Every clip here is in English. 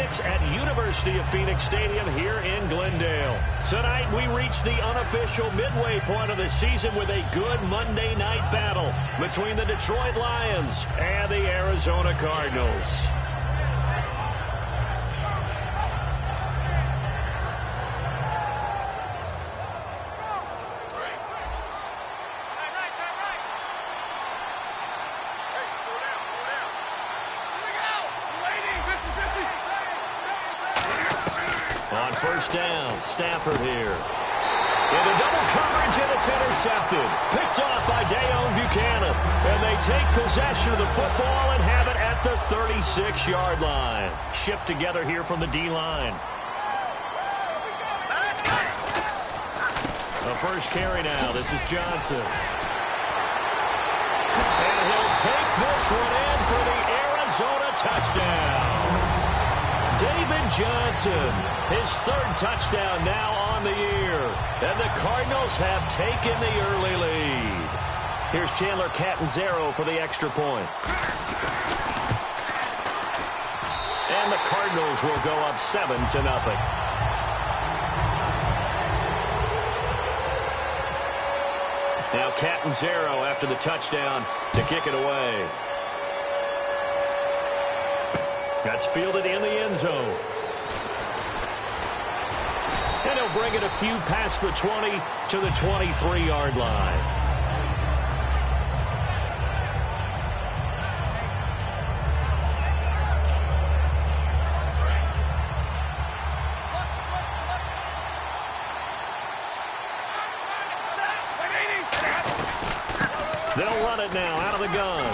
Phoenix at University of Phoenix Stadium here in Glendale. Tonight, we reach the unofficial midway point of the season with a good Monday night battle between the Detroit Lions and the Arizona Cardinals. On first down, Stafford here. Into double coverage, and it's intercepted. Picked off by Dayon Buchanan. And they take possession of the football and have it at the 36-yard line. Shift together here from the D-line. The first carry now. This is Johnson. And he'll take this one in for the Arizona touchdown. David Johnson, his third touchdown now on the year. And the Cardinals have taken the early lead. Here's Chandler Catanzaro for the extra point. And the Cardinals will go up 7-0. Now Catanzaro after the touchdown to kick it away. That's fielded in the end zone. And he'll bring it a few past the 20 to the 23-yard line. They'll run it now out of the gun.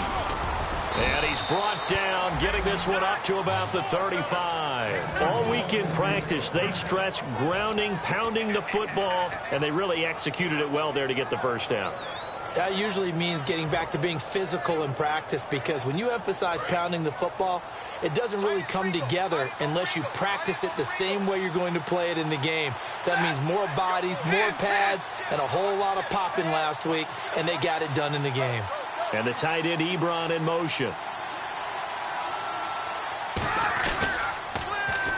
And he's brought down, getting this one up to about the 35. All week in practice, they stress grounding, pounding the football, and they really executed it well there to get the first down. That usually means getting back to being physical in practice, because when you emphasize pounding the football, it doesn't really come together unless you practice it the same way you're going to play it in the game. That means more bodies, more pads, and a whole lot of popping last week, and they got it done in the game. And the tight end, Ebron, in motion.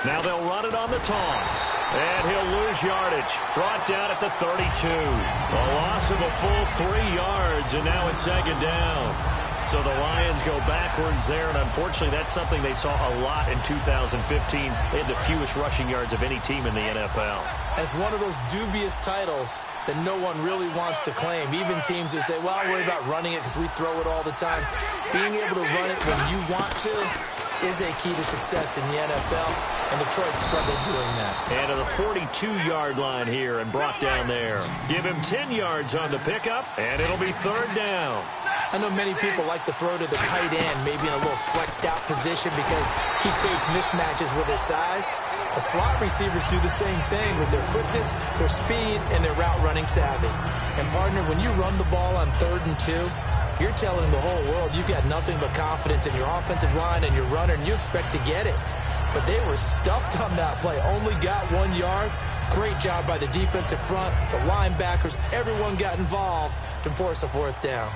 Now they'll run it on the toss. And he'll lose yardage. Brought down at the 32. A loss of a full 3 yards, and now it's second down. So the Lions go backwards there, and unfortunately that's something they saw a lot in 2015. They had the fewest rushing yards of any team in the NFL. And it's one of those dubious titles that no one really wants to claim. Even teams who say, well, I worry about running it because we throw it all the time. Being able to run it when you want to is a key to success in the NFL, and Detroit struggled doing that. And to the 42-yard line here and brought down there. Give him 10 yards on the pickup, and it'll be third down. I know many people like to throw to the tight end, maybe in a little flexed out position because he creates mismatches with his size. The slot receivers do the same thing with their quickness, their speed, and their route running savvy. And partner, when you run the ball on 3rd and 2, you're telling the whole world you've got nothing but confidence in your offensive line and your runner, and you expect to get it. But they were stuffed on that play, only got 1 yard. Great job by the defensive front, the linebackers, everyone got involved to force a 4th down.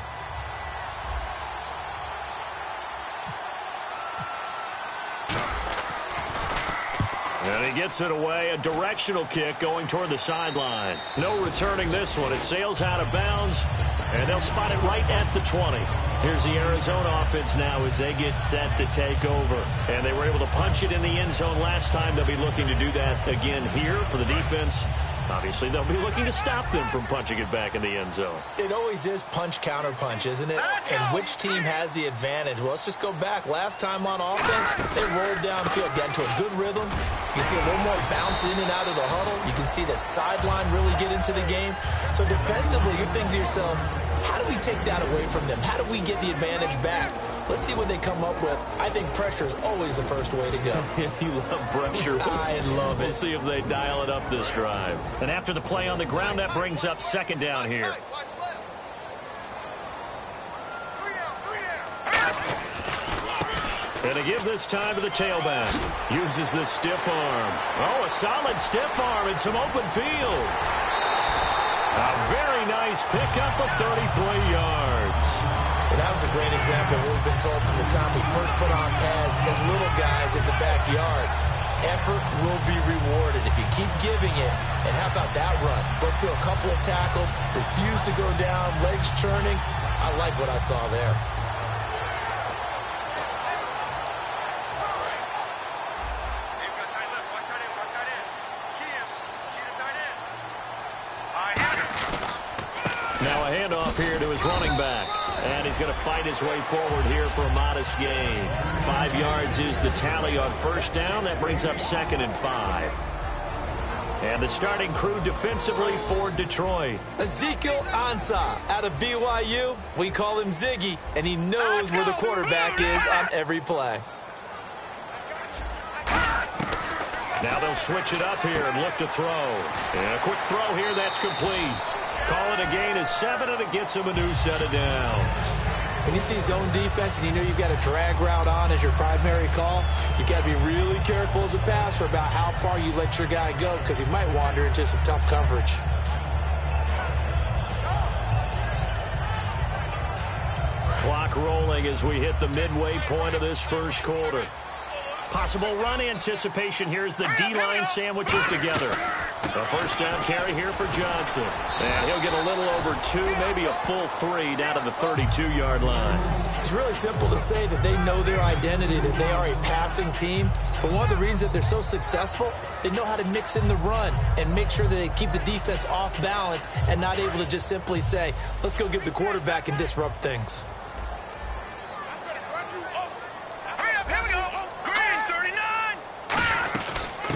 And he gets it away, a directional kick going toward the sideline. No returning this one. It sails out of bounds, and they'll spot it right at the 20. Here's the Arizona offense now as they get set to take over. And they were able to punch it in the end zone last time. They'll be looking to do that again here for the defense. Obviously, they'll be looking to stop them from punching it back in the end zone. It always is punch-counter-punch, isn't it? And which team has the advantage? Well, let's just go back. Last time on offense, they rolled downfield, got into a good rhythm. You can see a little more bounce in and out of the huddle. You can see that sideline really get into the game. So defensively, you're thinking to yourself, how do we take that away from them? How do we get the advantage back? Let's see what they come up with. I think pressure is always the first way to go. You love pressure. I love it. We'll see if they dial it up this drive. And after the play on the ground, that brings up second down here. And to give this time to the tailback. Uses the stiff arm. Oh, a solid stiff arm and some open field. A very nice pickup of 33 yards. Well, that was a great example of what we've been told from the time we first put on pads as little guys in the backyard. effort will be rewarded if you keep giving it. And how about that run? Broke through a couple of tackles, refused to go down, legs churning. I like what I saw there. Now a handoff here to his running back. And he's going to fight his way forward here for a modest gain. 5 yards is the tally on first down. That brings up 2nd and 5. And the starting crew defensively for Detroit. Ezekiel Ansah out of BYU. We call him Ziggy, and he knows where the quarterback is on every play. Now they'll switch it up here and look to throw. And a quick throw here, that's complete. Call it a gain of 7, and it gets him a new set of downs. When you see zone defense and you know you've got a drag route on as your primary call, you got to be really careful as a passer about how far you let your guy go because he might wander into some tough coverage. Clock rolling as we hit the midway point of this first quarter. Possible run anticipation. Here's the D-line sandwiches together. A first down carry here for Johnson. And he'll get a little over 2, maybe a full 3 down to the 32-yard line. It's really simple to say that they know their identity, that they are a passing team. But one of the reasons that they're so successful, they know how to mix in the run and make sure that they keep the defense off balance and not able to just simply say, let's go get the quarterback and disrupt things.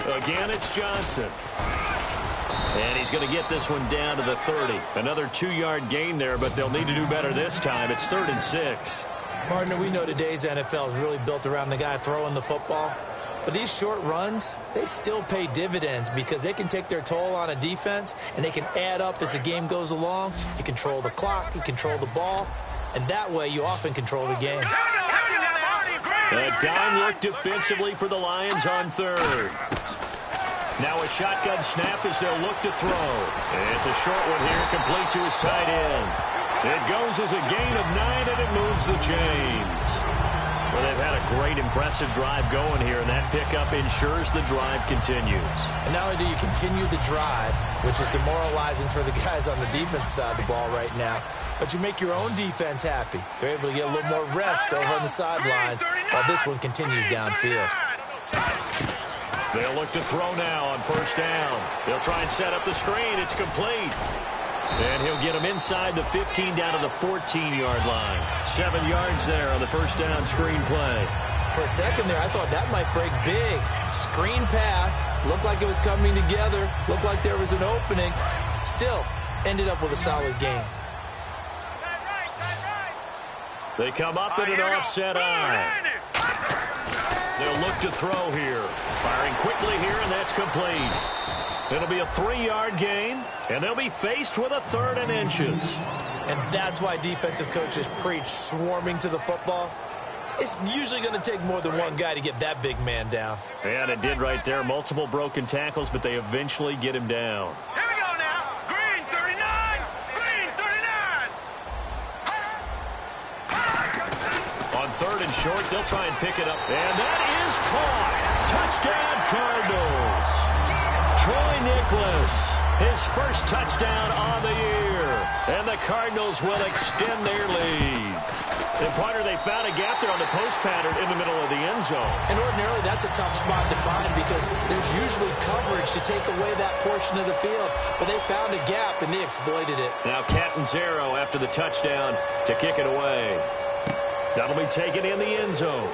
Again, it's Johnson. And he's going to get this one down to the 30. Another 2-yard gain there, but they'll need to do better this time. It's 3rd and 6. Partner, we know today's NFL is really built around the guy throwing the football. But these short runs, they still pay dividends because they can take their toll on a defense, and they can add up as the game goes along. You control the clock, you control the ball, and that way you often control the game. A dime look defensively for the Lions on 3rd. Now a shotgun snap as they'll look to throw. It's a short one here, complete to his tight end. It goes as a gain of 9, and it moves the chains. Well, they've had a great, impressive drive going here, and that pickup ensures the drive continues. And not only do you continue the drive, which is demoralizing for the guys on the defense side of the ball right now, but you make your own defense happy. They're able to get a little more rest over on the sidelines while this one continues downfield. They'll look to throw now on first down. They'll try and set up the screen. It's complete. And he'll get him inside the 15 down to the 14-yard line. 7 yards there on the first down screen play. For a second there, I thought that might break big. Screen pass. Looked like it was coming together. Looked like there was an opening. Still, ended up with a solid gain. They come up in an offset eye. They'll look to throw here. Firing quickly here, and that's complete. It'll be a 3-yard gain, and they'll be faced with a 3rd and inches. And that's why defensive coaches preach swarming to the football. It's usually going to take more than one guy to get that big man down. And it did right there. Multiple broken tackles, but they eventually get him down. Here we go now. Green 39. Green 39. On 3rd and short, they'll try and pick it up. And that is caught. Touchdown, Cardinals. Troy Nicholas, his first touchdown on the year. And the Cardinals will extend their lead. And, partner, they found a gap there on the post pattern in the middle of the end zone. And ordinarily, that's a tough spot to find because there's usually coverage to take away that portion of the field. But they found a gap, and they exploited it. Now Catanzaro after the touchdown to kick it away. That'll be taken in the end zone.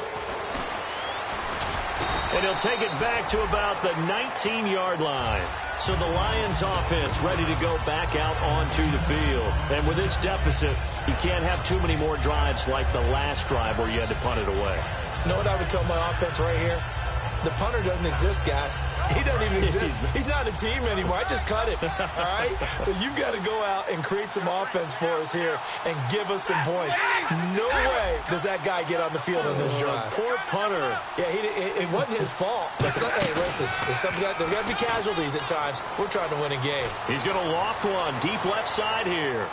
And he'll take it back to about the 19-yard line. So the Lions offense ready to go back out onto the field. And with this deficit, you can't have too many more drives like the last drive where you had to punt it away. You know what I would tell my offense right here? The punter doesn't exist, guys. He doesn't even exist. He's not a team anymore. I just cut him, all right? So you've got to go out and create some offense for us here and give us some points. No way does that guy get on the field on this drive. Poor punter. Yeah, it wasn't his fault. Hey, listen, there's got to be casualties at times. We're trying to win a game. He's going to loft one deep left side here.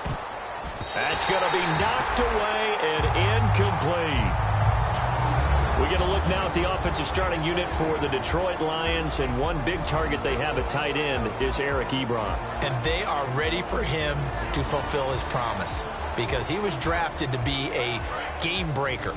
That's going to be knocked away and incomplete. We get a look now at the offensive starting unit for the Detroit Lions, and one big target they have at tight end is Eric Ebron. And they are ready for him to fulfill his promise because he was drafted to be a game breaker.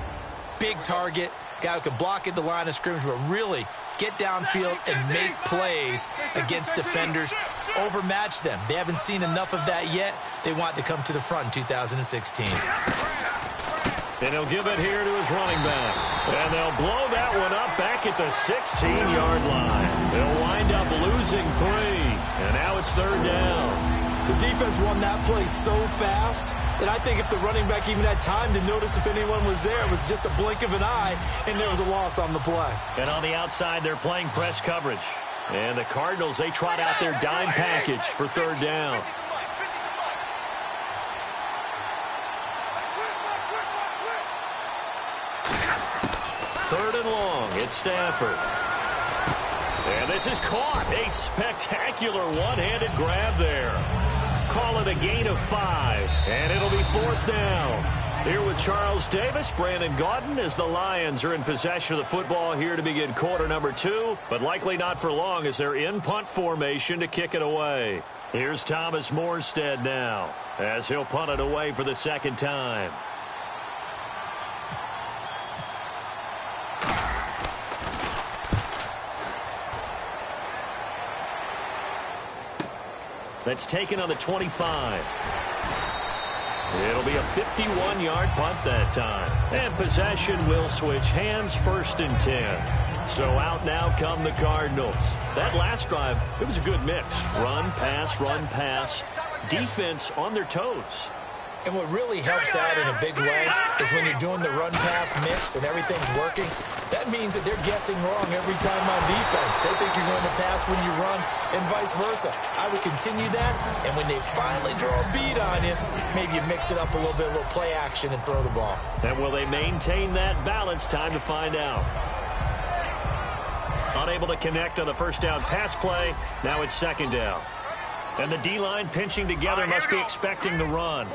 Big target, guy who could block at the line of scrimmage, but really get downfield and make plays against defenders, overmatch them. They haven't seen enough of that yet. They want to come to the front in 2016. And he'll give it here to his running back. And they'll blow that one up back at the 16-yard line. They'll wind up losing 3. And now it's 3rd down. The defense won that play so fast that I think if the running back even had time to notice if anyone was there, it was just a blink of an eye, and there was a loss on the play. And on the outside, they're playing press coverage. And the Cardinals, they trot out their dime package for 3rd down. Third and long, it's Stafford. And this is caught. A spectacular one-handed grab there. Call it a gain of 5, and it'll be 4th down. Here with Charles Davis, Brandon Gaudin, as the Lions are in possession of the football here to begin quarter number 2, but likely not for long as they're in punt formation to kick it away. Here's Thomas Morstead now, as he'll punt it away for the 2nd time. That's taken on the 25. It'll be a 51-yard punt that time. And possession will switch hands, 1st and 10. So out now come the Cardinals. That last drive, it was a good mix. Run, pass, defense on their toes. And what really helps out in a big way is when you're doing the run-pass mix and everything's working, that means that they're guessing wrong every time on defense. They think you're going to pass when you run and vice versa. I would continue that, and when they finally draw a beat on you, maybe you mix it up a little bit, a little play action, and throw the ball. And will they maintain that balance? Time to find out. Unable to connect on the 1st down pass play. Now it's 2nd down. And the D-line pinching together must be expecting the run.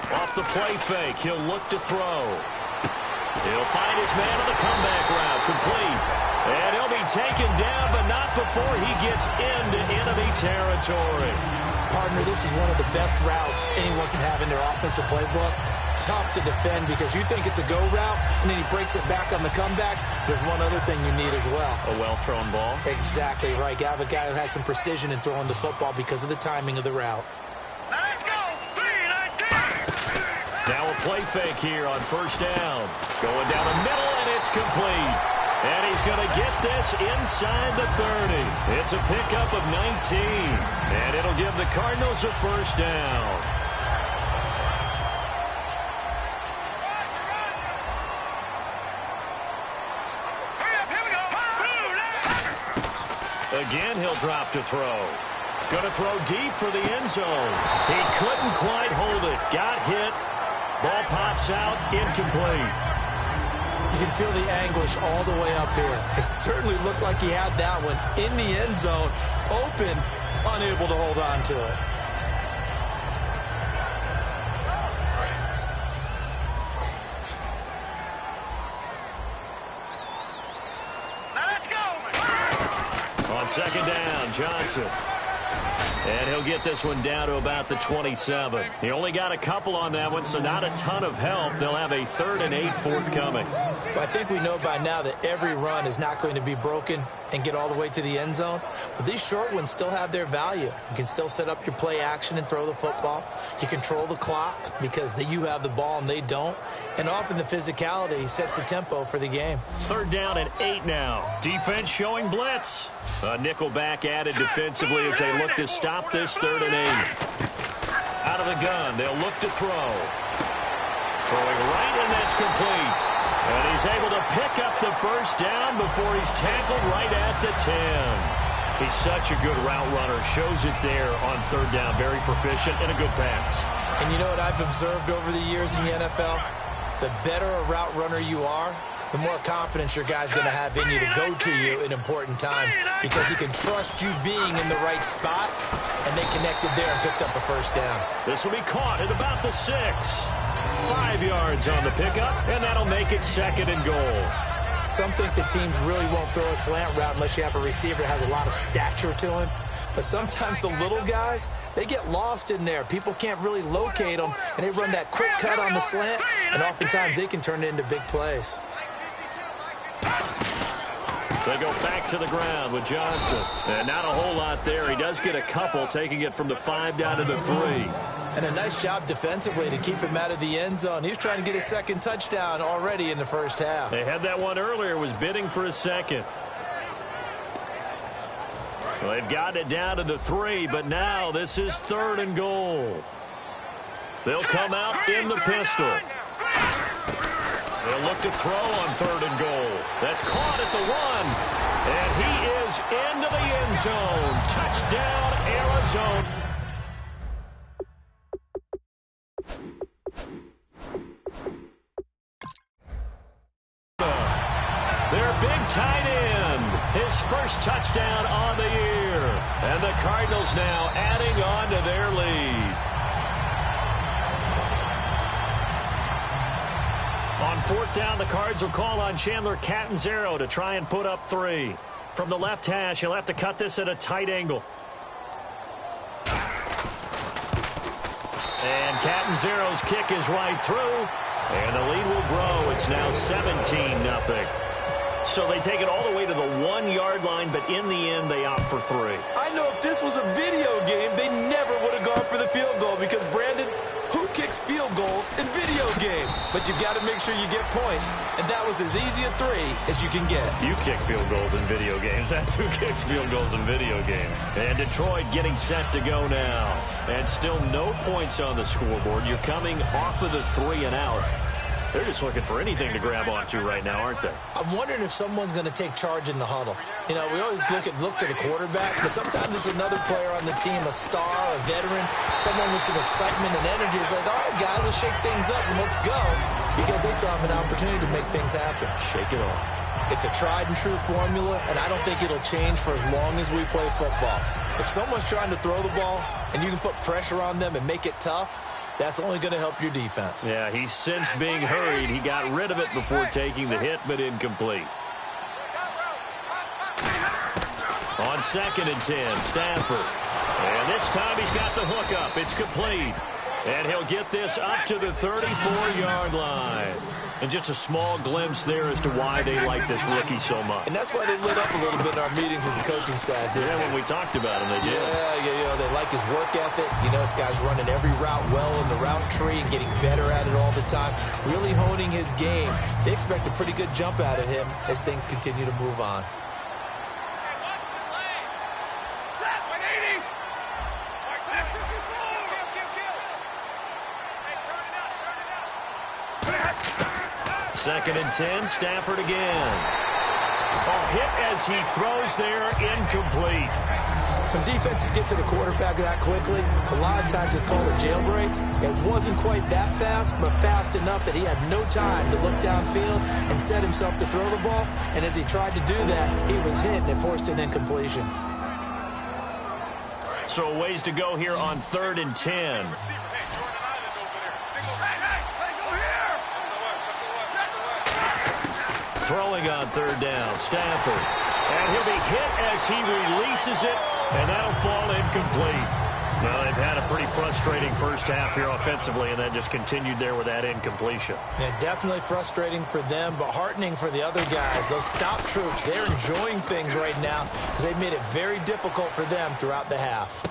Off the play fake, he'll look to throw. He'll find his man on the comeback route, complete. And he'll be taken down, but not before he gets into enemy territory. Partner, this is one of the best routes anyone can have in their offensive playbook. Tough to defend because you think it's a go route, and then he breaks it back on the comeback. There's one other thing you need as well. A well-thrown ball? Exactly right. You have a guy who has some precision in throwing the football because of the timing of the route. Let's go. 3-19. Now a play fake here on 1st down. Going down the middle, and it's complete. And he's going to get this inside the 30. It's a pickup of 19. And it'll give the Cardinals a 1st down. Again, he'll drop to throw. Going to throw deep for the end zone. He couldn't quite hold it. Got hit. Ball pops out. Incomplete. You can feel the anguish all the way up here. It certainly looked like he had that one in the end zone, open, unable to hold on to it. On 2nd down, Johnson. And he'll get this one down to about the 27. He only got a couple on that one, so not a ton of help. They'll have a 3rd and 8 forthcoming. Well, I think we know by now that every run is not going to be broken and get all the way to the end zone. But these short ones still have their value. You can still set up your play action and throw the football. You control the clock because you have the ball and they don't. And often the physicality sets the tempo for the game. 3rd down and 8 now. Defense showing blitz. A nickel back added defensively as they look to stop this 3rd and 8. Out of the gun, they'll look to throw. Throwing right, and that's complete. And he's able to pick up the 1st down before he's tackled right at the 10. He's such a good route runner. Shows it there on 3rd down. Very proficient and a good pass. And you know what I've observed over the years in the NFL? The better a route runner you are, the more confidence your guy's going to have in you to go to you in important times because he can trust you being in the right spot, and they connected there and picked up a 1st down. This will be caught at about the 6. 5 yards on the pickup, and that'll make it 2nd and goal. Some think the teams really won't throw a slant route unless you have a receiver that has a lot of stature to him. But sometimes the little guys, they get lost in there. People can't really locate them, and they run that quick cut on the slant, and oftentimes they can turn it into big plays. They go back to the ground with Johnson. And not a whole lot there. He does get a couple, taking it from the 5 down to the 3. And a nice job defensively to keep him out of the end zone. He was trying to get his 2nd touchdown already in the first half. They had that one earlier, was bidding for a 2nd. Well, they've got it down to the 3, but now this is 3rd and goal. They'll come out in the pistol. They'll look to throw on 3rd and goal. That's caught at the 1. And he is into the end zone. Touchdown, Arizona. Their big tight end. His first touchdown on the year. And the Cardinals now adding on to their lead. On 4th down, the Cards will call on Chandler Catanzaro to try and put up 3. From the left hash, he'll have to cut this at a tight angle. And Catanzaro's kick is right through. And the lead will grow. It's now 17-0. So they take it all the way to the 1-yard line, but in the end, they opt for 3. I know if this was a video game, they never would have gone for the field goal because, Brandon, who kicks field goals in video games? But you've got to make sure you get points, and that was as easy a 3 as you can get. You kick field goals in video games. That's who kicks field goals in video games. And Detroit getting set to go now. And still no points on the scoreboard. You're coming off of the 3 and out. They're just looking for anything to grab onto right now, aren't they? I'm wondering if someone's going to take charge in the huddle. You know, we always look to the quarterback, but sometimes it's another player on the team, a star, a veteran, someone with some excitement and energy. It's like, all right, guys, let's shake things up and let's go, because they still have an opportunity to make things happen. Shake it off. It's a tried and true formula, and I don't think it'll change for as long as we play football. If someone's trying to throw the ball and you can put pressure on them and make it tough, that's only going to help your defense. Yeah, he's since being hurried. He got rid of it before taking the hit, but incomplete. On 2nd and 10, Stafford. And this time he's got the hook up. It's complete. And he'll get this up to the 34-yard line. And just a small glimpse there as to why they like this rookie so much. And that's why they lit up a little bit in our meetings with the coaching staff. Yeah, when we talked about him, they did. Yeah, you know, they like his work ethic. You know, this guy's running every route well in the route tree and getting better at it all the time, really honing his game. They expect a pretty good jump out of him as things continue to move on. Second and 10, Stafford again. A hit as he throws there, incomplete. When defenses get to the quarterback that quickly, a lot of times it's called a jailbreak. It wasn't quite that fast, but fast enough that he had no time to look downfield and set himself to throw the ball. And as he tried to do that, he was hit and it forced an incompletion. So a ways to go here on 3rd and 10. Throwing on 3rd down, Stafford. And he'll be hit as he releases it, and that'll fall incomplete. Well, they've had a pretty frustrating first half here offensively, and then just continued there with that incompletion. Yeah, definitely frustrating for them, but heartening for the other guys. Those stop troops, they're enjoying things right now because they've made it very difficult for them throughout the half.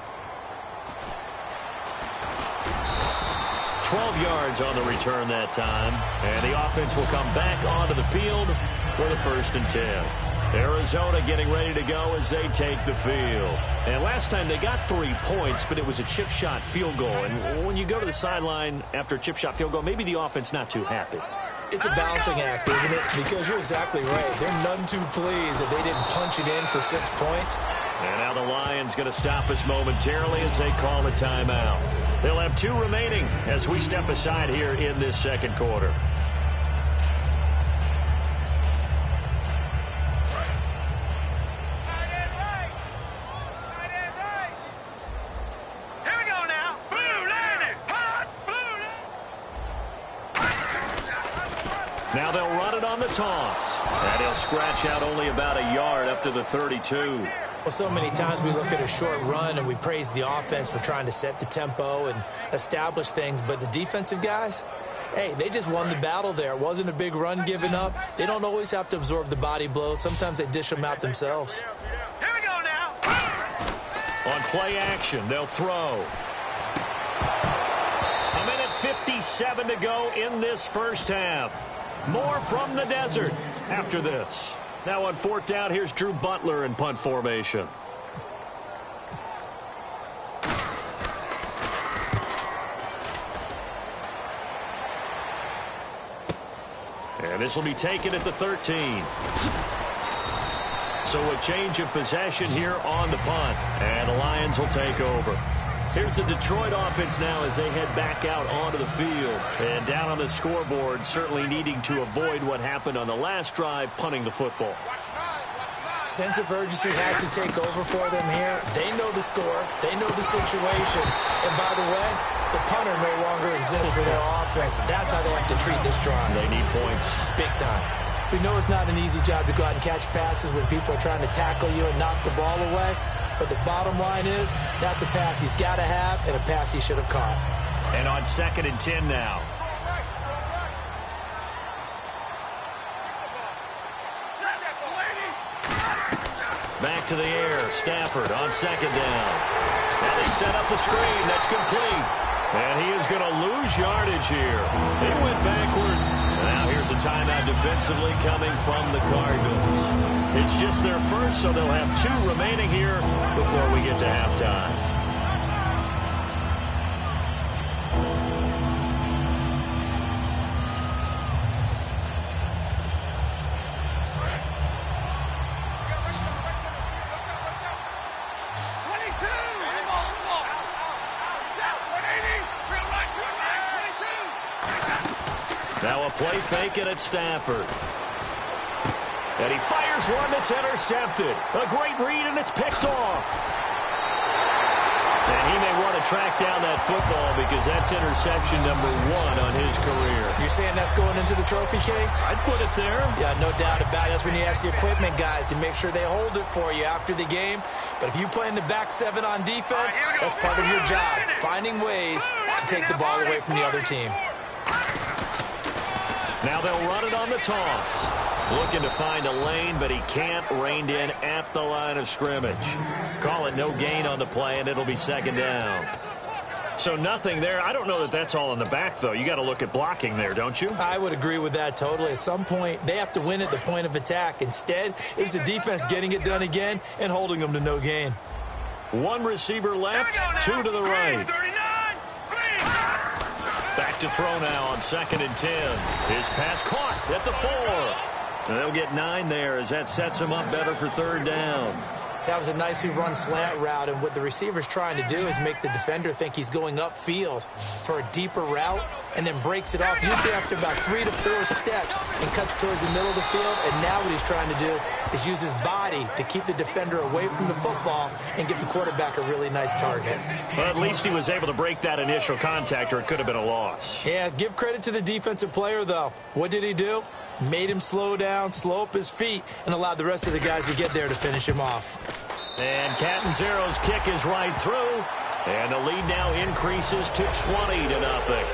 12 yards on the return that time, and the offense will come back onto the field for the 1st and 10. Arizona getting ready to go as they take the field. And last time they got 3 points, but it was a chip shot field goal. And when you go to the sideline after a chip shot field goal, maybe the offense not too happy. It's a balancing act, isn't it? Because you're exactly right. They're none too pleased that they didn't punch it in for 6 points. And now the Lions going to stop us momentarily as they call a timeout. They'll have 2 remaining as we step aside here in this second quarter. the toss. And he'll scratch out only about a yard up to the 32. Well, so many times we look at a short run and we praise the offense for trying to set the tempo and establish things, but the defensive guys, hey, they just won the battle there. It wasn't a big run given up. They don't always have to absorb the body blows. Sometimes they dish them out themselves. Here we go now. On play action, they'll throw. A minute 57 to go in this first half. More from the desert after this. Now on fourth down, here's Drew Butler in punt formation. And this will be taken at the 13. So a change of possession here on the punt. And the Lions will take over. Here's the Detroit offense now as they head back out onto the field. And down on the scoreboard, certainly needing to avoid what happened on the last drive, punting the football. Sense of urgency has to take over for them here. They know the score. They know the situation. And by the way, the punter no longer exists for their offense. That's how they have to treat this drive. They need points. Big time. We know it's not an easy job to go out and catch passes when people are trying to tackle you and knock the ball away. But the bottom line is, that's a pass he's got to have and a pass he should have caught. And on 2nd and 10 now. Back to the air. Stafford on 2nd down. And they set up the screen. That's complete. And he is going to lose yardage here. He went backward. Now here's a timeout defensively coming from the Cardinals. It's just their first, so they'll have 2 remaining here before we get to halftime. Now a play fake and it's Stafford. And he fires one that's intercepted. A great read and it's picked off. And he may want to track down that football because that's interception number 1 on his career. You're saying that's going into the trophy case? I'd put it there. Yeah, no doubt about it. That's when you ask the equipment guys to make sure they hold it for you after the game. But if you play in the back 7 on defense, that's part of your job, finding ways to take the ball away from the other team. Now they'll run it on the toss. Looking to find a lane, but he can't. Reined in at the line of scrimmage. Call it no gain on the play, and it'll be 2nd down. So nothing there. I don't know that that's all in the back, though. You got to look at blocking there, don't you? I would agree with that totally. At some point, they have to win at the point of attack. Instead, it's the defense getting it done again and holding them to no gain. 1 receiver left, 2 to the right. Back to throw now on 2nd and 10. His pass caught at the 4. And they'll get 9 there as that sets him up better for 3rd down. That was a nicely run slant route, and what the receiver's trying to do is make the defender think he's going upfield for a deeper route and then breaks it off, usually after about 3 to 4 steps, and cuts towards the middle of the field. And now what he's trying to do is use his body to keep the defender away from the football and give the quarterback a really nice target. Well, at least he was able to break that initial contact, or it could have been a loss. Yeah, give credit to the defensive player, though. What did he do? Made him slow down, slow up his feet, and allowed the rest of the guys to get there to finish him off. And Catanzaro's kick is right through. And the lead now increases to 20-0.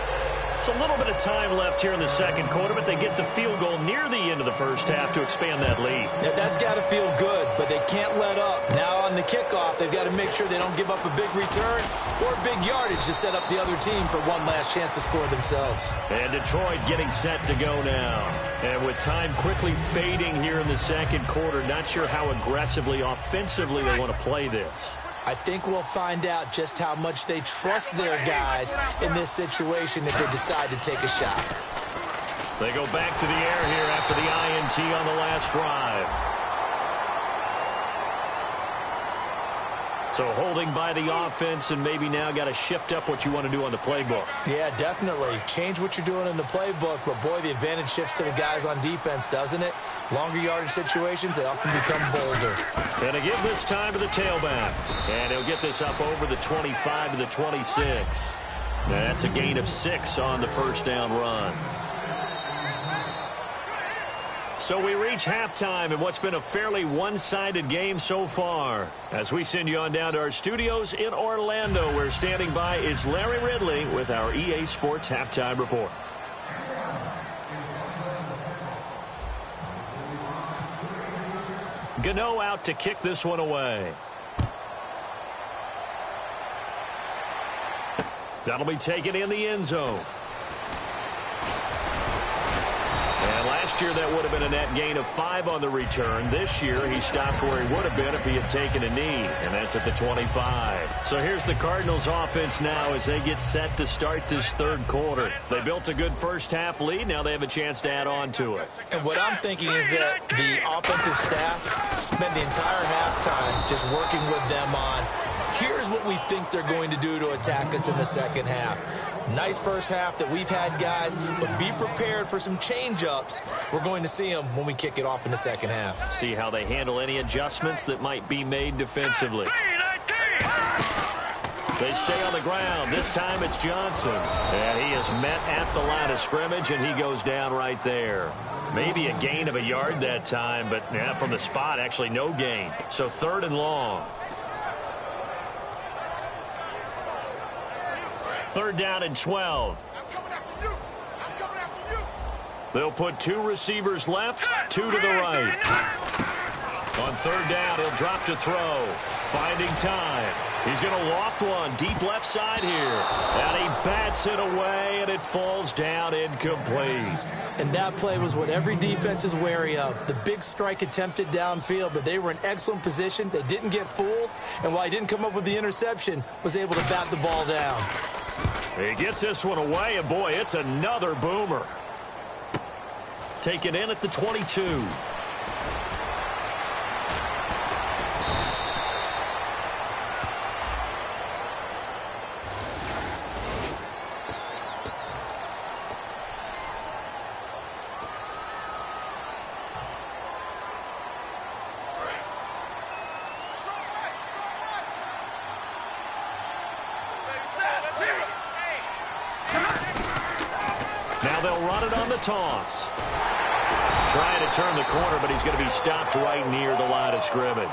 It's a little bit of time left here in the second quarter, but they get the field goal near the end of the first half to expand that lead. Yeah, that's got to feel good, but they can't let up. Now on the kickoff, they've got to make sure they don't give up a big return or big yardage to set up the other team for one last chance to score themselves. And Detroit getting set to go now. And with time quickly fading here in the second quarter, not sure how aggressively, offensively they want to play this. I think we'll find out just how much they trust their guys in this situation if they decide to take a shot. They go back to the air here after the INT on the last drive. So holding by the offense, and maybe now got to shift up what you want to do on the playbook. Yeah, definitely. Change what you're doing in the playbook, but boy, the advantage shifts to the guys on defense, doesn't it? Longer yardage situations, they often become bolder. And to give this time to the tailback. And he'll get this up over the 25 to the 26. That's a gain of 6 on the first down run. So we reach halftime in what's been a fairly one-sided game so far. As we send you on down to our studios in Orlando, where standing by is Larry Ridley with our EA Sports Halftime Report. Gano out to kick this one away. That'll be taken in the end zone. And last year that would have been a net gain of 5 on the return. This year he stopped where he would have been if he had taken a knee, and that's at the 25. So here's the Cardinals offense now as they get set to start this third quarter. They built a good first half lead. Now they have a chance to add on to it. And what I'm thinking is that the offensive staff spent the entire halftime just working with them on, here's what we think they're going to do to attack us in the second half. Nice first half that we've had, guys, but be prepared for some change-ups. We're going to see them when we kick it off in the second half. See how they handle any adjustments that might be made defensively. They stay on the ground. This time it's Johnson. And he is met at the line of scrimmage, and he goes down right there. Maybe a gain of a yard that time, but from the spot, actually no gain. So 3rd and long. 3rd down and 12. They'll put 2 receivers left, 2 to the right. On 3rd down, he'll drop to throw. Finding time. He's going to loft one deep left side here. And he bats it away, and it falls down incomplete. And that play was what every defense is wary of. The big strike attempted downfield, but they were in excellent position. They didn't get fooled. And while he didn't come up with the interception, was able to bat the ball down. He gets this one away, and boy, it's another boomer. Taken in at the 22. Now they'll run it on the toss. Trying to turn the corner, but he's going to be stopped right near the line of scrimmage.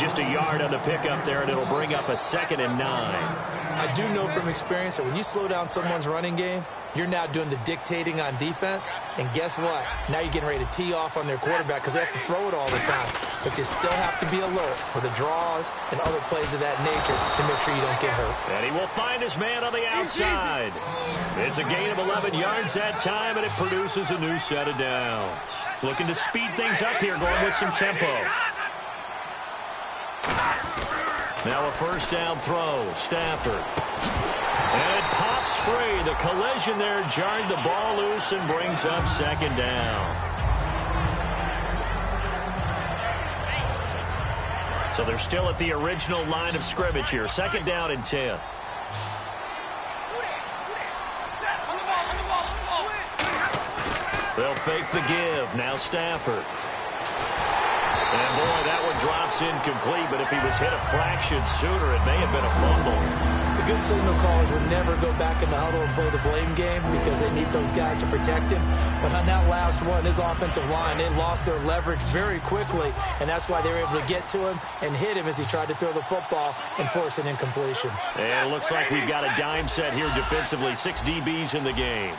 Just a yard on the pickup there, and it'll bring up a 2nd and 9. I do know from experience that when you slow down someone's running game, you're now doing the dictating on defense. And guess what? Now you're getting ready to tee off on their quarterback because they have to throw it all the time. But you still have to be alert for the draws and other plays of that nature to make sure you don't get hurt. And he will find his man on the outside. It's a gain of 11 yards that time, and it produces a new set of downs. Looking to speed things up here, going with some tempo. Now a 1st down throw. Stafford. And it pops free. The collision there jarred the ball loose and brings up 2nd down. So they're still at the original line of scrimmage here. 2nd down and 10. They'll fake the give. Now Stafford. And boy, that one drops incomplete, but if he was hit a fraction sooner, it may have been a fumble. The good signal callers would never go back in the huddle and play the blame game because they need those guys to protect him. But on that last one, his offensive line, they lost their leverage very quickly, and that's why they were able to get to him and hit him as he tried to throw the football and force an incompletion. And it looks like we've got a dime set here defensively. 6 DBs in the game.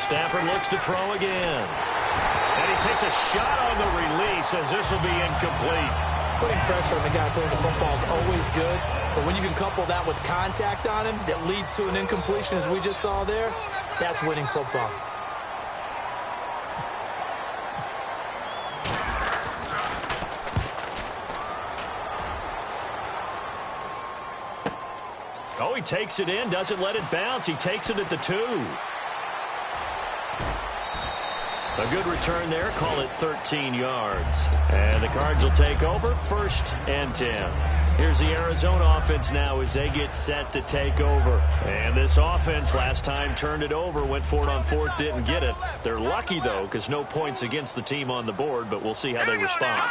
Stafford looks to throw again. And he takes a shot on the release as this will be incomplete. Putting pressure on the guy throwing the football is always good, but when you can couple that with contact on him that leads to an incompletion as we just saw there, that's winning football. Oh, he takes it in, doesn't let it bounce. He takes it at the 2. A good return there. Call it 13 yards. And the Cards will take over 1st and 10. Here's the Arizona offense now as they get set to take over. And this offense last time turned it over, went for it on 4th, didn't get it. They're lucky, though, because no points against the team on the board, but we'll see how they respond.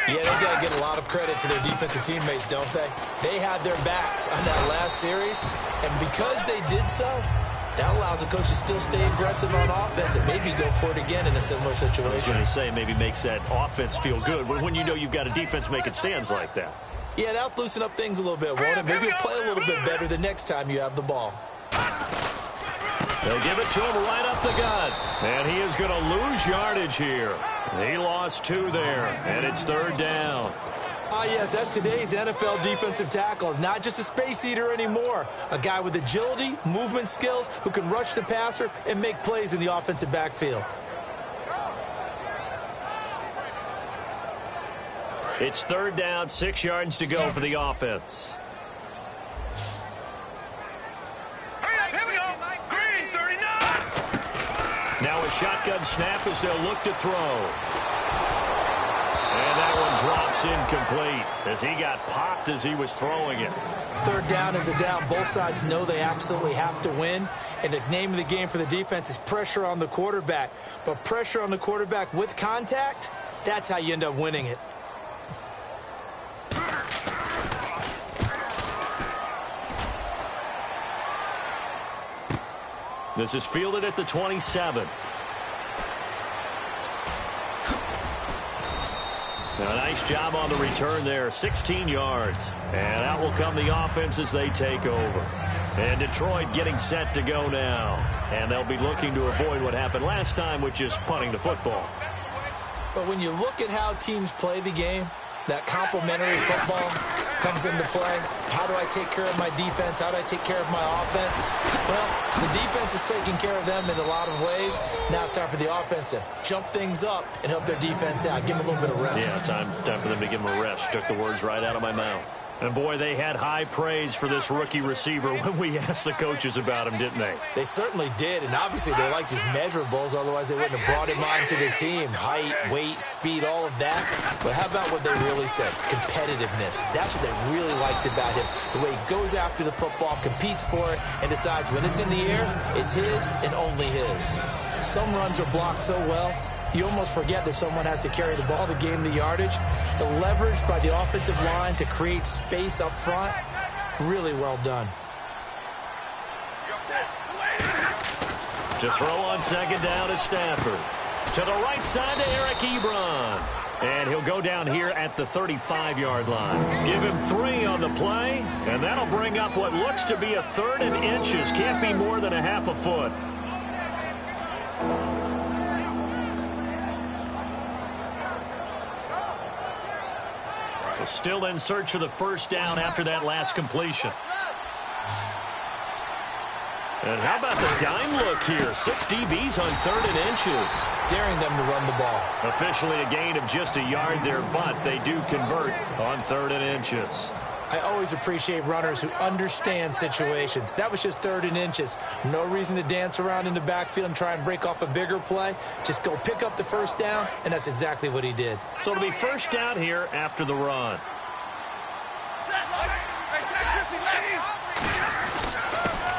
Yeah, they got to get a lot of credit to their defensive teammates, don't they? They had their backs on that last series, and because they did so, that allows the coach to still stay aggressive on offense and maybe go for it again in a similar situation. I was going to say maybe makes that offense feel good when you know you've got a defense making stands like that. Yeah, that'll loosen up things a little bit, won't it? Maybe you'll play a little bit better the next time you have the ball. They'll give it to him right up the gut. And he is going to lose yardage here. He lost 2 there, and it's 3rd down. Ah, yes, that's today's NFL defensive tackle. Not just a space eater anymore. A guy with agility, movement skills, who can rush the passer and make plays in the offensive backfield. It's 3rd down, 6 yards to go for the offense. Here we go. Green, 39. Now a shotgun snap as they'll look to throw. And that one drops incomplete as he got popped as he was throwing it. 3rd down is a down. Both sides know they absolutely have to win. And the name of the game for the defense is pressure on the quarterback. But pressure on the quarterback with contact, that's how you end up winning it. This is fielded at the 27. A nice job on the return there, 16 yards. And out will come the offense as they take over. And Detroit getting set to go now. And they'll be looking to avoid what happened last time, which is punting the football. But when you look at how teams play the game, that complementary football comes into play. How do I take care of my defense? How do I take care of my offense? Well, the defense is taking care of them in a lot of ways. Now it's time for the offense to jump things up and help their defense out. Give them a little bit of rest. Yeah, time for them to give them a rest. Took the words right out of my mouth. And, boy, they had high praise for this rookie receiver when we asked the coaches about him, didn't they? They certainly did, and obviously they liked his measurables, otherwise they wouldn't have brought him onto the team. Height, weight, speed, all of that. But how about what they really said? Competitiveness. That's what they really liked about him. The way he goes after the football, competes for it, and decides when it's in the air, it's his and only his. Some runs are blocked so well, you almost forget that someone has to carry the ball to gain the yardage. The leverage by the offensive line to create space up front, really well done. To throw on 2nd down is Stafford. To the right side to Eric Ebron. And he'll go down here at the 35-yard line. Give him 3 on the play, and that'll bring up what looks to be a 3rd and inches. Can't be more than a half a foot. Still in search of the 1st down after that last completion. And how about the dime look here? 6 DBs on 3rd and inches. Daring them to run the ball. Officially a gain of just a yard there, but they do convert on 3rd and inches. I always appreciate runners who understand situations. That was just 3rd and inches. No reason to dance around in the backfield and try and break off a bigger play. Just go pick up the 1st down, and that's exactly what he did. So it'll be 1st down here after the run.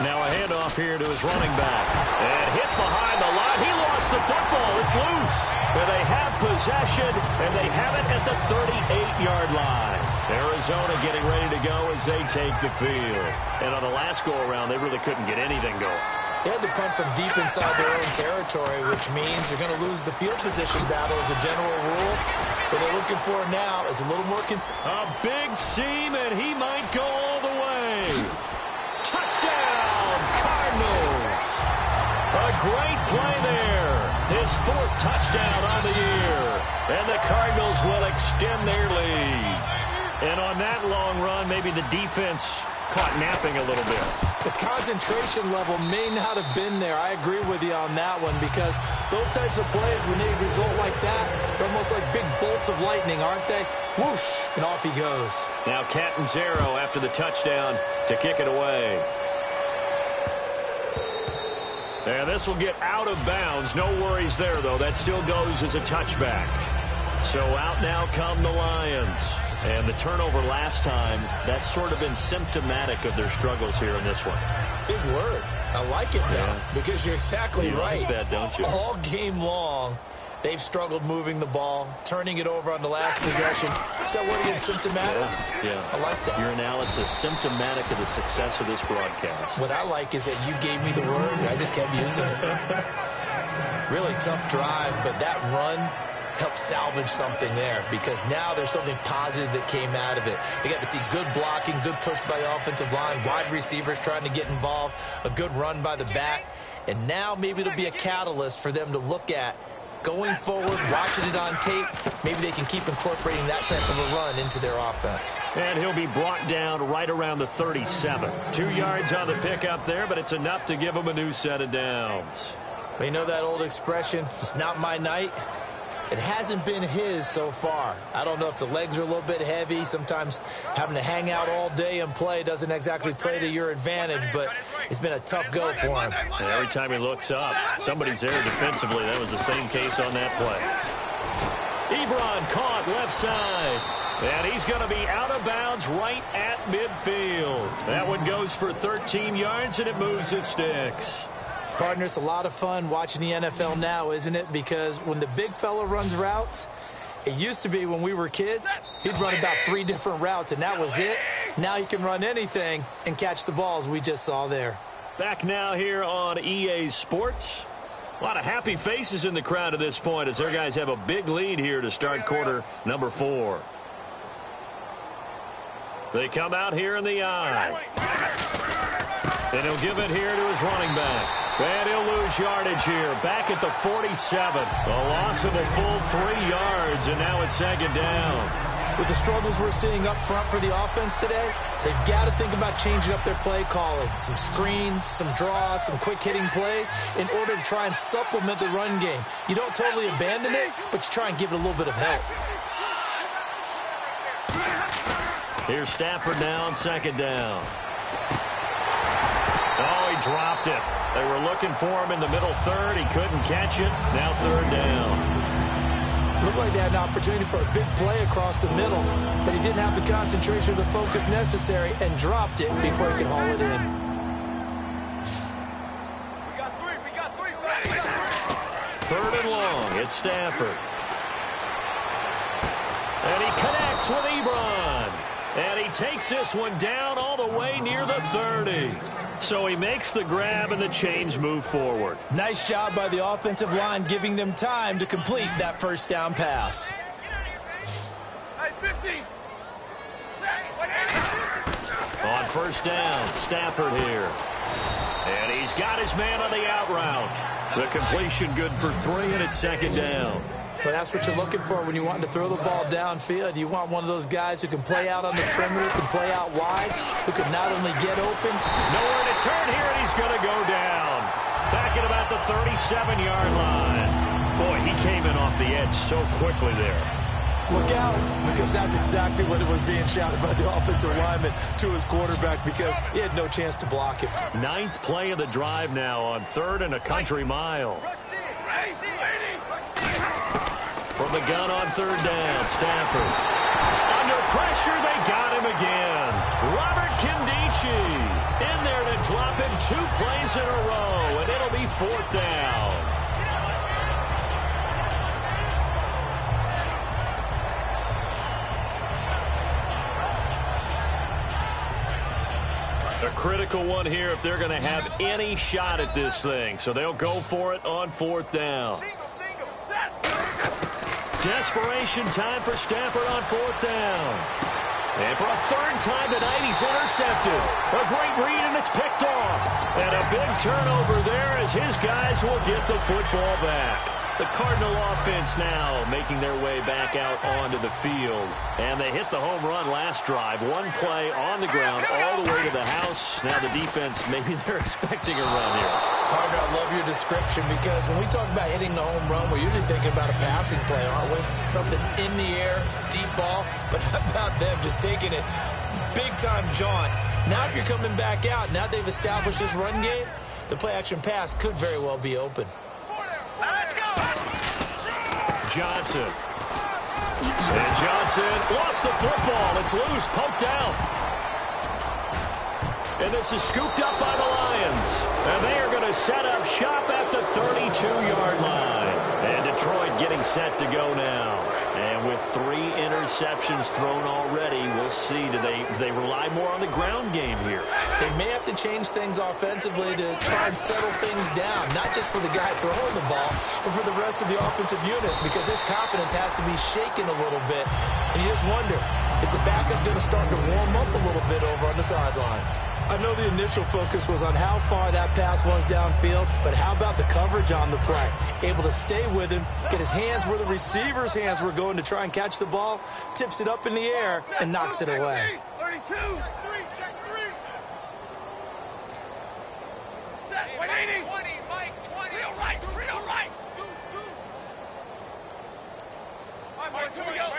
Now a handoff here to his running back. And hit behind the line. He lost the football. It's loose. And they have possession, and they have it at the 38-yard line. Arizona getting ready to go as they take the field. And on the last go-around, they really couldn't get anything going. They had to punt from deep inside their own territory, which means you're going to lose the field position battle as a general rule. What they're looking for now is a little more a big seam, and he might go all the way. Touchdown, Cardinals. A great play there. His 4th touchdown on the year. And the Cardinals will extend their lead. And on that long run, maybe the defense caught napping a little bit. The concentration level may not have been there. I agree with you on that one, because those types of plays, when they result like that, they're almost like big bolts of lightning, aren't they? Whoosh, and off he goes. Now Catanzaro after the touchdown to kick it away. And this will get out of bounds. No worries there, though. That still goes as a touchback. So out now come the Lions. And the turnover last time, that's sort of been symptomatic of their struggles here in this one. Big word. I like it, though, because you're exactly right. You like that, don't you? All game long, They've struggled moving the ball, turning it over on the last possession. Is that word again, symptomatic? Yeah. I like that. Your analysis, symptomatic of the success of this broadcast. What I like is that you gave me the word, I just kept using it. Really tough drive, but that run helped salvage something there because now there's something positive that came out of it. They got to see good blocking, good push by the offensive line, wide receivers trying to get involved, a good run by the back, and now maybe it'll be a catalyst for them to look at going forward, watching it on tape. Maybe they can keep incorporating that type of a run into their offense. And he'll be brought down right around the 37. 2 yards on the pickup there, but it's enough to give him a new set of downs. Well, you know that old expression, it's not my night? It hasn't been his so far. I don't know if the legs are a little bit heavy. Sometimes having to hang out all day and play doesn't exactly play to your advantage, but it's been a tough go for him. And every time he looks up, somebody's there defensively. That was the same case on that play. Ebron caught left side. And he's going to be out of bounds right at midfield. That one goes for 13 yards, and it moves the sticks. Partner, it's a lot of fun watching the NFL now, isn't it? Because when the big fella runs routes, it used to be when we were kids, he'd run about 3 different routes, and that was it. Now he can run anything and catch the balls we just saw there. Back now here on EA Sports. A lot of happy faces in the crowd at this point as their guys have a big lead here to start quarter number 4. They come out here in the eye. And he'll give it here to his running back. And he'll lose yardage here. Back at the 47. A loss of a full 3 yards, and now it's second down. With the struggles we're seeing up front for the offense today, they've got to think about changing up their play calling. Some screens, some draws, some quick-hitting plays in order to try and supplement the run game. You don't totally abandon it, but you try and give it a little bit of help. Here's Stafford now on second down. Oh, he dropped it. They were looking for him in the middle third. He couldn't catch it. Now third down. Looked like they had an opportunity for a big play across the middle, but he didn't have the concentration or the focus necessary and dropped it before he could haul it in. Third and long. It's Stafford. And he connects with Ebron. And he takes this one down all the way near the 30. So he makes the grab and the change move forward. Nice job by the offensive line giving them time to complete that first down pass. On first down, Stafford here. And he's got his man on the out route. The completion good for 3, and it's second down. But that's what you're looking for when you want to throw the ball downfield. You want one of those guys who can play out on the perimeter, can play out wide, who can not only get open. Nowhere to turn here, and he's going to go down. Back at about the 37-yard line. Boy, he came in off the edge so quickly there. Look out, because that's exactly what it was being shouted by the offensive lineman to his quarterback because he had no chance to block him. 9th play of the drive now on 3rd and a country mile. From the gun on 3rd down, Stafford. Under pressure, they got him again. Robert Kindici in there to drop him 2 plays in a row, and it'll be 4th down. A critical one here if they're going to have any shot at this thing. So they'll go for it on 4th down. Desperation time for Stafford on 4th down. And for a 3rd time tonight, he's intercepted. A great read, and it's picked off. And a big turnover there as his guys will get the football back. The Cardinal offense now making their way back out onto the field. And they hit the home run last drive. 1 play on the ground all the way to the house. Now the defense, maybe they're expecting a run here. Partner, I love your description because when we talk about hitting the home run, we're usually thinking about a passing play, aren't we? Something in the air, deep ball. But how about them just taking it big-time jaunt? Now if you're coming back out, now they've established this run game, the play-action pass could very well be open. Johnson. And Johnson lost the football. It's loose, poked out. And this is scooped up by the Lions. And they are going to set up shop at the 32-yard line. And to Detroit getting set to go now. And with 3 interceptions thrown already, we'll see. Do they rely more on the ground game here? They may have to change things offensively to try and settle things down, not just for the guy throwing the ball, but for the rest of the offensive unit, because his confidence has to be shaken a little bit. And you just wonder, is the backup going to start to warm up a little bit over on the sideline? I know the initial focus was on how far that pass was downfield, but how about the coverage on the play? Able to stay with him, get his hands where the receiver's hands were going to try and catch the ball, tips it up in the air, and knocks it away. 32. Check 3. Set. 180. 20. Mike, 20. Real right. Real right. All right, boys, here we go.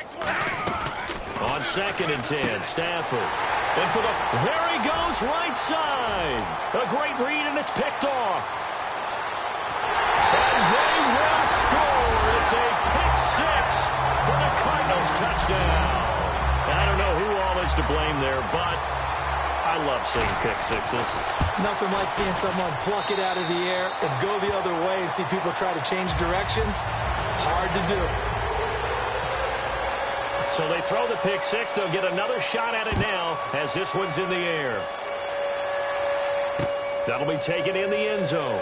On 2nd and 10, Stafford. And for there he goes, right side. A great read, and it's picked off. And they will score. It's a pick 6 for the Cardinals touchdown. And I don't know who all is to blame there, but I love seeing pick 6s. Nothing like seeing someone pluck it out of the air and go the other way and see people try to change directions. Hard to do. So they throw the pick 6. They'll get another shot at it now as this one's in the air. That'll be taken in the end zone.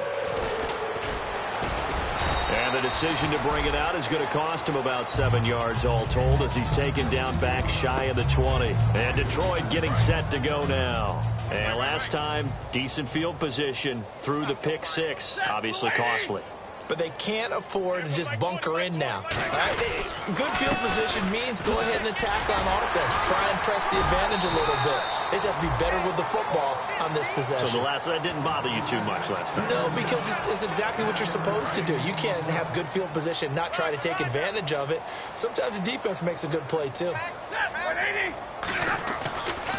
And the decision to bring it out is going to cost him about 7 yards all told as he's taken down back shy of the 20. And Detroit getting set to go now. And last time, decent field position through the pick 6. Obviously costly. But they can't afford to just bunker in now. All right? Good field position means go ahead and attack on offense. Try and press the advantage a little bit. They just have to be better with the football on this possession. So that didn't bother you too much last time? No, because it's exactly what you're supposed to do. You can't have good field position, not try to take advantage of it. Sometimes the defense makes a good play, too.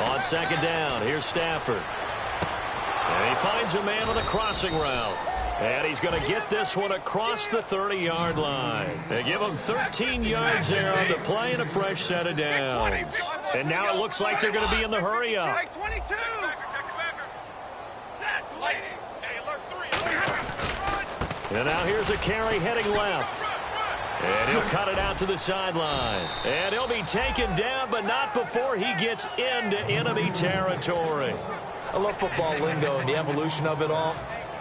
On 2nd down, here's Stafford. And he finds a man on the crossing route. And he's going to get this one across the 30-yard line. They give him 13 yards there on the play and a fresh set of downs. And now it looks like they're going to be in the hurry-up. And now here's a carry heading left. And he'll cut it out to the sideline. And he'll be taken down, but not before he gets into enemy territory. I love football lingo and the evolution of it all.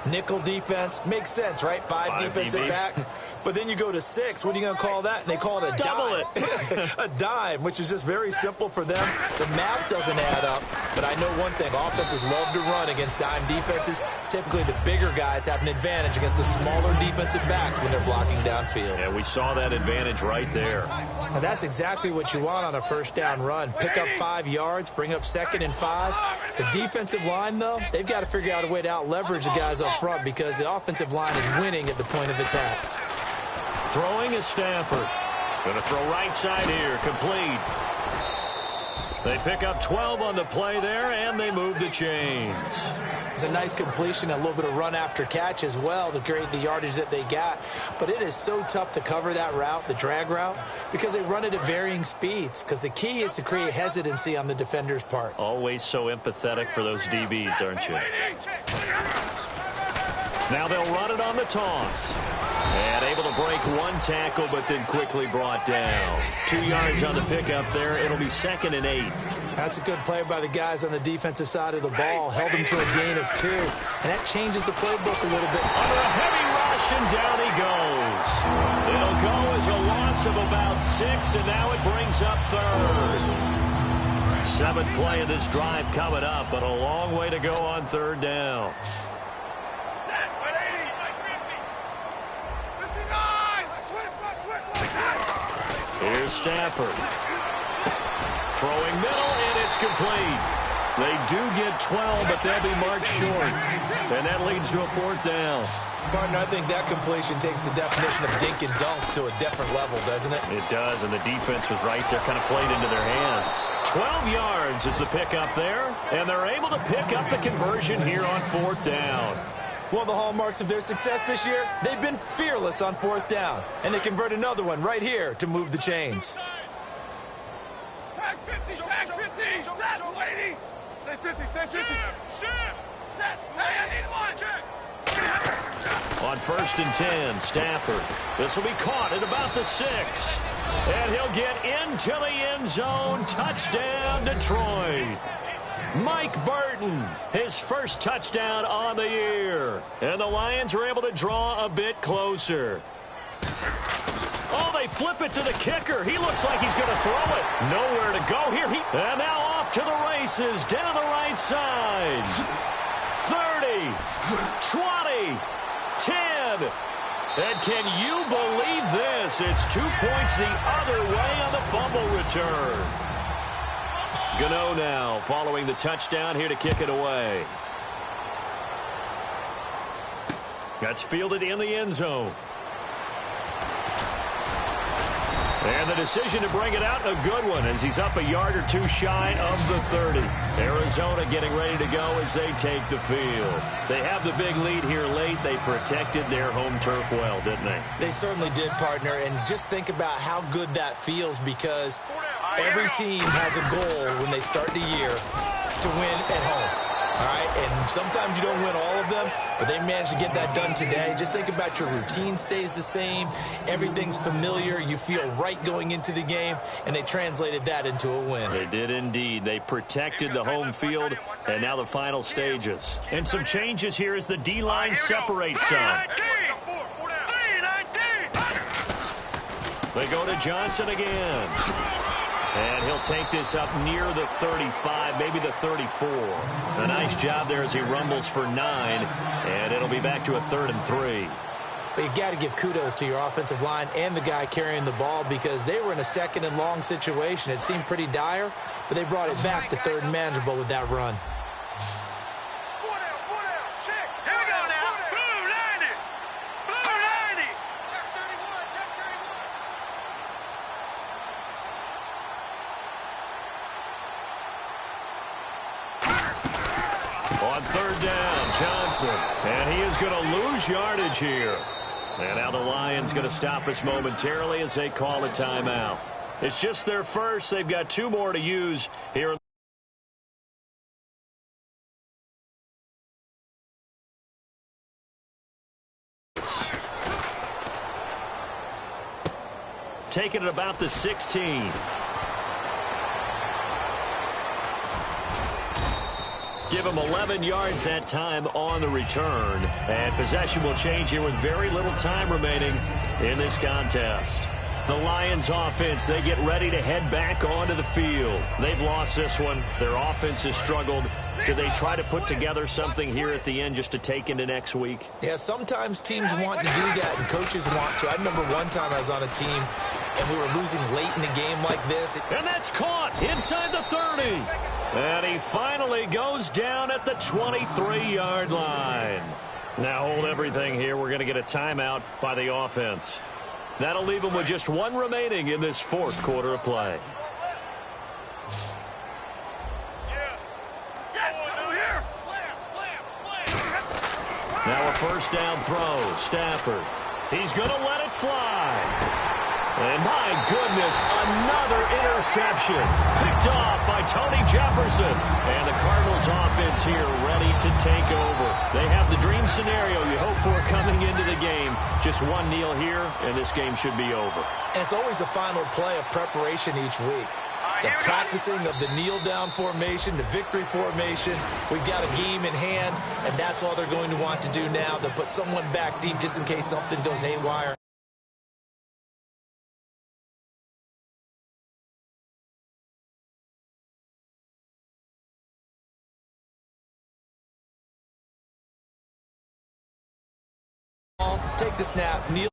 Nickel defense makes sense, right? 5 defensive backs. But then you go to 6. What are you going to call that? And they call it a double dime. A dime, which is just very simple for them. The math doesn't add up. But I know one thing. Offenses love to run against dime defenses. Typically, the bigger guys have an advantage against the smaller defensive backs when they're blocking downfield. Yeah, we saw that advantage right there. And that's exactly what you want on a first down run. Pick up 5 yards, bring up 2nd and 5. The defensive line, though, they've got to figure out a way to out-leverage the guys up front because the offensive line is winning at the point of attack. Throwing is Stafford. Going to throw right side here. Complete. They pick up 12 on the play there, and they move the chains. It's a nice completion, a little bit of run after catch as well to create the yardage that they got. But it is so tough to cover that route, the drag route, because they run it at varying speeds. Because the key is to create hesitancy on the defender's part. Always so empathetic for those DBs, aren't you? Now they'll run it on the toss. And able to break one tackle, but then quickly brought down. 2 yards on the pickup there. It'll be 2nd and 8. That's a good play by the guys on the defensive side of the ball. Held them to a gain of 2. And that changes the playbook a little bit. Under a heavy rush, and down he goes. It'll go as a loss of about 6, and now it brings up 3rd. 7th play of this drive coming up, but a long way to go on 3rd down. Here's Stafford. Throwing middle, and it's complete. They do get 12, but they'll be marked short. And that leads to a 4th down. Partner, I think that completion takes the definition of dink and dunk to a different level, doesn't it? It does, and the defense was right there, kind of played into their hands. 12 yards is the pickup there, and they're able to pick up the conversion here on 4th down. One of the hallmarks of their success this year, they've been fearless on 4th down. And they convert another one right here to move the chains. Tag 50, set, lady. Stay 50, stay 50. Set, hey, I need one. On 1st and 10, Stafford. This will be caught at about the 6. And he'll get into the end zone. Touchdown, Detroit. Mike Burton, his first touchdown on the year. And the Lions are able to draw a bit closer. Oh, they flip it to the kicker. He looks like he's going to throw it. Nowhere to go here. And now off to the races down the right side. 30, 20, 10. And can you believe this? It's 2 points the other way on the fumble return. Gano now following the touchdown here to kick it away. That's fielded in the end zone. And the decision to bring it out, a good one, as he's up a yard or two shy of the 30. Arizona getting ready to go as they take the field. They have the big lead here late. They protected their home turf well, didn't they? They certainly did, partner. And just think about how good that feels, because every team has a goal when they start the year to win at home. All right, and sometimes you don't win all of them, but they managed to get that done today. Just think about your routine stays the same. Everything's familiar. You feel right going into the game, and they translated that into a win. They did indeed. They protected the home field, and now the final stages. And some changes here as the D-line separates some. They go to Johnson again. And he'll take this up near the 35, maybe the 34. A nice job there as he rumbles for 9. And it'll be back to a 3rd and 3. But you've got to give kudos to your offensive line and the guy carrying the ball, because they were in a 2nd and long situation. It seemed pretty dire, but they brought it back to 3rd and manageable with that run. On 3rd down, Johnson. And he is going to lose yardage here. And now the Lions going to stop us momentarily as they call a timeout. It's just their first. They've got 2 more to use here. Taking it about the 16. Give him 11 yards that time on the return. And possession will change here with very little time remaining in this contest. The Lions offense, they get ready to head back onto the field. They've lost this one. Their offense has struggled. Do they try to put together something here at the end just to take into next week? Yeah, sometimes teams want to do that and coaches want to. I remember one time I was on a team and we were losing late in a game like this. And that's caught inside the 30. And he finally goes down at the 23-yard line. Now hold everything here. We're going to get a timeout by the offense. That'll leave them with just 1 remaining in this 4th quarter of play. Now a 1st down throw. Stafford. He's going to let it fly. And my goodness, another interception. Picked off by Tony Jefferson. And the Cardinals offense here ready to take over. They have the dream scenario you hope for coming into the game. Just 1 kneel here, and this game should be over. And it's always the final play of preparation each week. The practicing of the kneel-down formation, the victory formation. We've got a game in hand, and that's all they're going to want to do now. They'll put someone back deep just in case something goes haywire. Take the snap, kneel